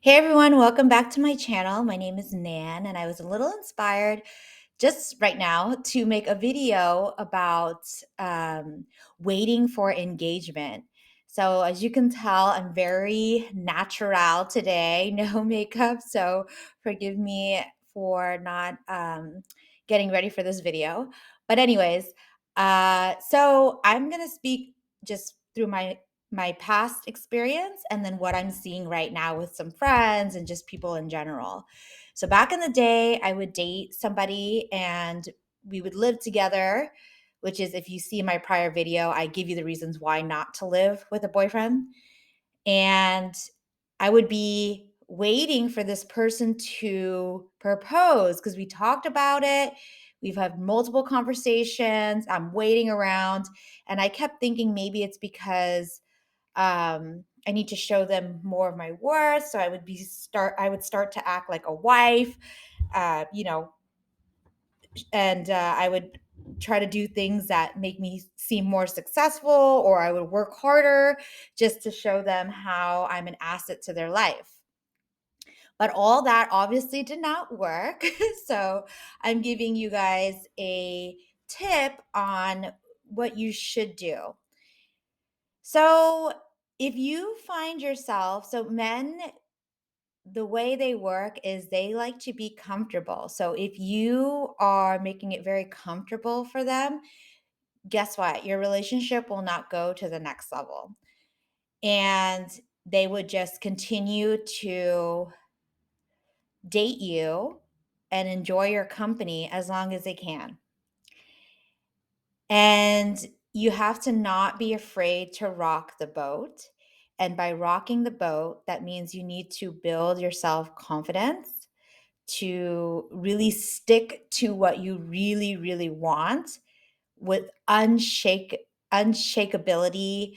Hey everyone, welcome back to my channel. My name is Nan, and I was a little inspired just right now to make a video about waiting for engagement. So, as you can tell, I'm very natural today, no makeup. So, forgive me for not getting ready for this video. But, anyways, so I'm going to speak just through my past experience and then what I'm seeing right now with some friends and just people in general. So back in the day, I would date somebody and we would live together, which is if you see my prior video, I give you the reasons why not to live with a boyfriend. And I would be waiting for this person to propose because we talked about it. We've had multiple conversations. I'm waiting around. And I kept thinking maybe it's because I need to show them more of my worth. So I would start to act like a wife, uh, you know, and I would try to do things that make me seem more successful, or I would work harder just to show them how I'm an asset to their life. But all that obviously did not work. So I'm giving you guys a tip on what you should do. So if you find yourself, so men, the way they work is they like to be comfortable. So if you are making it very comfortable for them, guess what? Your relationship will not go to the next level. And they would just continue to date you and enjoy your company as long as they can. And you have to not be afraid to rock the boat. And by rocking the boat, that means you need to build your self confidence to really stick to what you really, really want with unshakability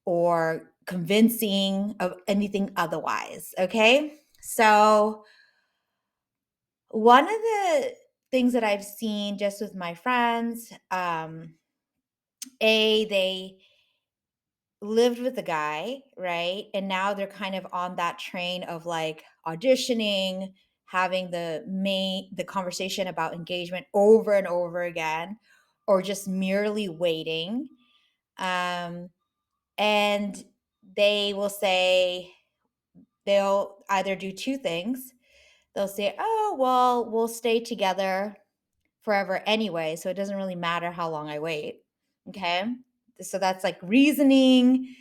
or convincing of anything otherwise. Okay. So, one of the things that I've seen just with my friends, they lived with the guy, right? And now they're kind of on that train of like auditioning, having the conversation about engagement over and over again, or just merely waiting. Um, and they will say they'll either do two things. They'll say, "Oh, well, we'll stay together forever anyway, so it doesn't really matter how long I wait." Okay? So that's like reasoning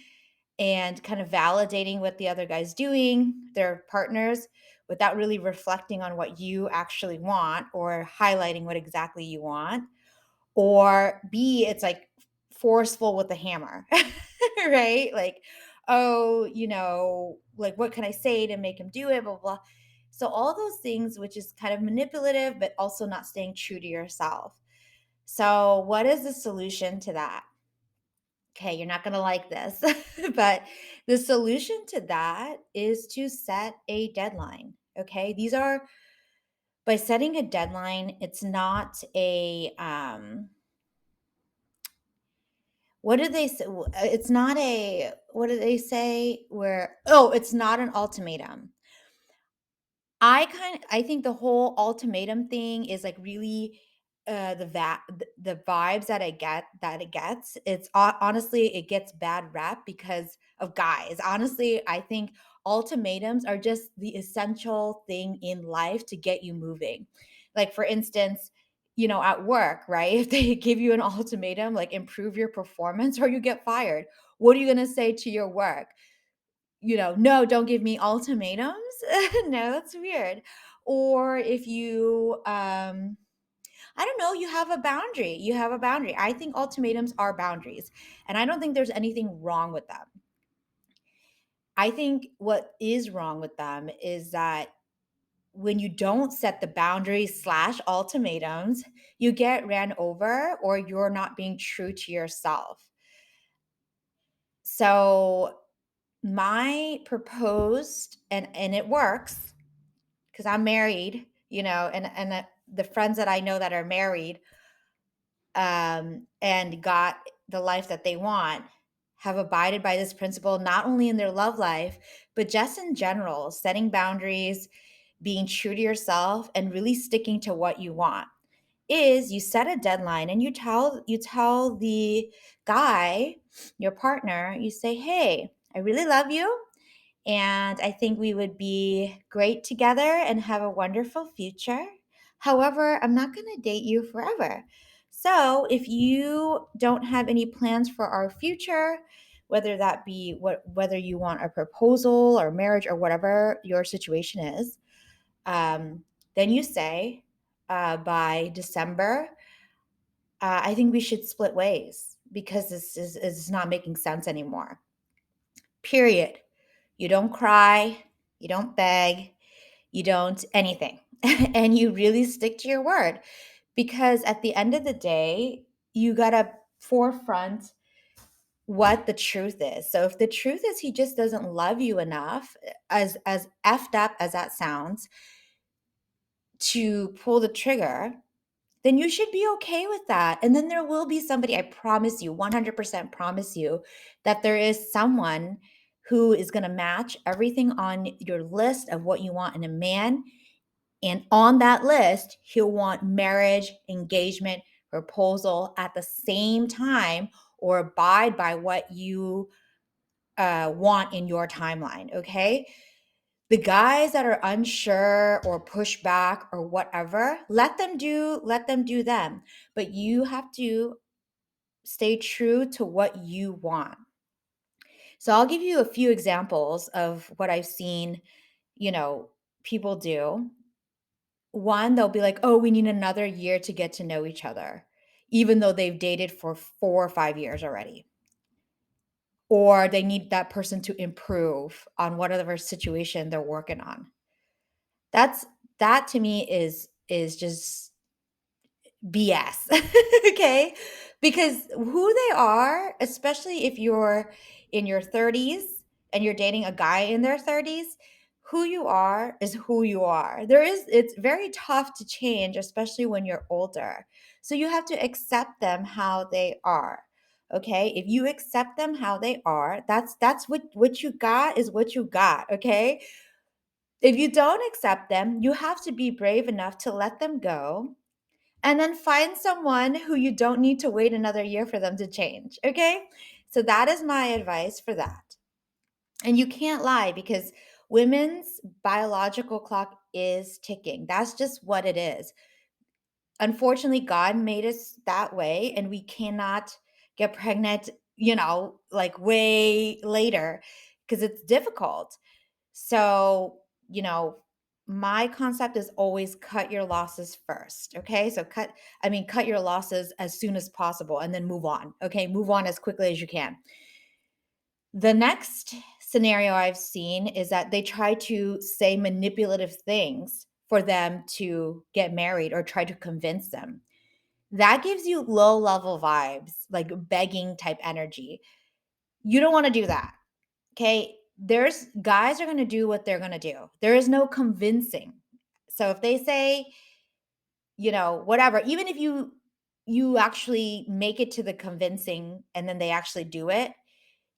and kind of validating what the other guy's doing, their partners, without really reflecting on what you actually want or highlighting what exactly you want. Or B, it's like forceful with the hammer, right? Like, oh, like what can I say to make him do it? Blah, blah. So, all those things, which is kind of manipulative, but also not staying true to yourself. So, what is the solution to that? Okay, you're not going to like this, but the solution to that is to set a deadline. Okay, these are by setting a deadline, it's not a, what do they say? It's not a, what do they say? Where, oh, it's not an ultimatum. I think the whole ultimatum thing is like really the vibes that it gets. It's honestly it gets bad rap because of guys. Honestly, I think ultimatums are just the essential thing in life to get you moving. Like for instance, at work, right? If they give you an ultimatum like improve your performance or you get fired, what are you going to say to your work? No, don't give me ultimatums. No, that's weird. Or if you, I don't know, you have a boundary. You have a boundary. I think ultimatums are boundaries, and I don't think there's anything wrong with them. I think what is wrong with them is that when you don't set the boundaries slash ultimatums, you get ran over or you're not being true to yourself. So my proposed and it works because I'm married, and the friends that I know that are married and got the life that they want, have abided by this principle, not only in their love life, but just in general, setting boundaries, being true to yourself, and really sticking to what you want, is you set a deadline and you tell the guy, your partner, you say, "Hey, I really love you and I think we would be great together and have a wonderful future. However, I'm not going to date you forever. So, if you don't have any plans for our future, whether that be whether you want a proposal or marriage or whatever your situation is, um, then you say by December, I think we should split ways because this is not making sense anymore. Period. You don't cry, you don't beg, you don't anything. And you really stick to your word because at the end of the day, you got to forefront what the truth is. So if the truth is he just doesn't love you enough, as effed up as that sounds, to pull the trigger, then you should be okay with that. And then there will be somebody, I promise you, 100% promise you, that there is someone who is going to match everything on your list of what you want in a man. And on that list, he'll want marriage, engagement, proposal at the same time, or abide by what you want in your timeline. Okay. The guys that are unsure or push back or whatever, let them do them. But you have to stay true to what you want. So I'll give you a few examples of what I've seen, you know, people do. One, they'll be like, "Oh, we need another year to get to know each other," even though they've dated for 4 or 5 years already. Or they need that person to improve on whatever situation they're working on. That's that to me is just BS. Okay? Because who they are, especially if you're in your 30s and you're dating a guy in their 30s, who you are is who you are. It's very tough to change, especially when you're older. So you have to accept them how they are. Okay? If you accept them how they are, that's what you got is what you got, okay? If you don't accept them, you have to be brave enough to let them go and then find someone who you don't need to wait another year for them to change. Okay. So that is my advice for that. And you can't lie because women's biological clock is ticking. That's just what it is. Unfortunately, God made us that way, and we cannot get pregnant, like way later because it's difficult. So, my concept is always cut your losses first. Okay. So cut your losses as soon as possible and then move on. Okay. Move on as quickly as you can. The next scenario I've seen is that they try to say manipulative things for them to get married or try to convince them. That gives you low level vibes, like begging type energy. You don't want to do that. Okay, there's guys are going to do what they're going to do. There is no convincing. So if they say, whatever, even if you actually make it to the convincing and then they actually do it,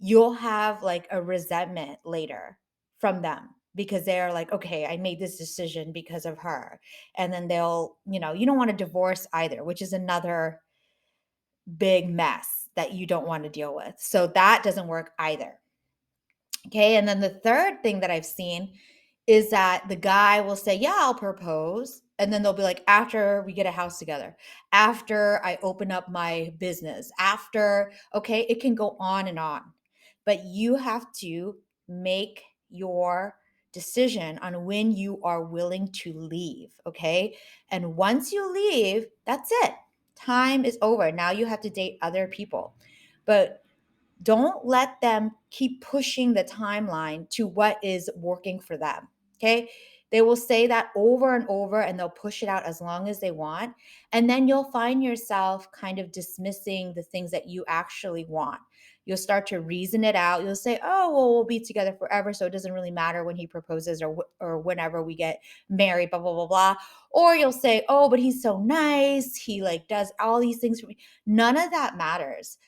you'll have like a resentment later from them because they're like, "Okay, I made this decision because of her." And then you don't want to divorce either, which is another big mess that you don't want to deal with. So that doesn't work either. Okay. And then the third thing that I've seen is that the guy will say, "Yeah, I'll propose." And then they'll be like, "After we get a house together, after I open up my business, after," okay, it can go on and on. But you have to make your decision on when you are willing to leave. Okay. And once you leave, that's it. Time is over. Now you have to date other people. But don't let them keep pushing the timeline to what is working for them. Okay. They will say that over and over and they'll push it out as long as they want. And then you'll find yourself kind of dismissing the things that you actually want. You'll start to reason it out. You'll say, "Oh, well, we'll be together forever. So it doesn't really matter when he proposes or whenever we get married, blah, blah, blah, blah." Or you'll say, "Oh, but he's so nice. He like does all these things for me." None of that matters.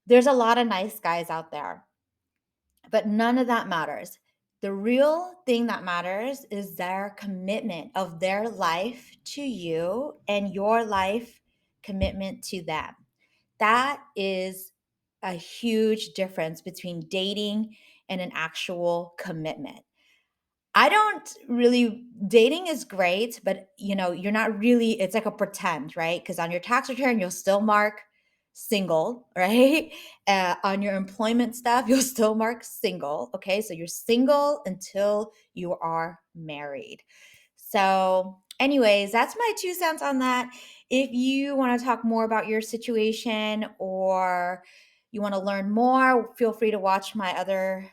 There's a lot of nice guys out there, but none of that matters. The real thing that matters is their commitment of their life to you and your life commitment to them. That is a huge difference between dating and an actual commitment. I don't really dating is great, but, you're not really it's like a pretend, right? Because on your tax return, you'll still mark single, right? On your employment stuff, you'll still mark single, okay? So you're single until you are married. So, anyways, that's my 2 cents on that. If you wanna talk more about your situation or you wanna learn more, feel free to watch my other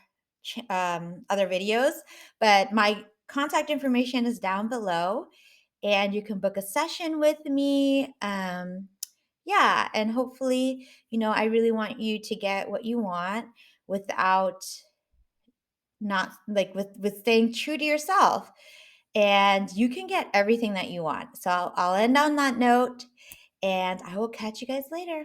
videos, but my contact information is down below, and you can book a session with me. Yeah, and hopefully, I really want you to get what you want without not like with staying true to yourself, and you can get everything that you want. So I'll end on that note, and I will catch you guys later.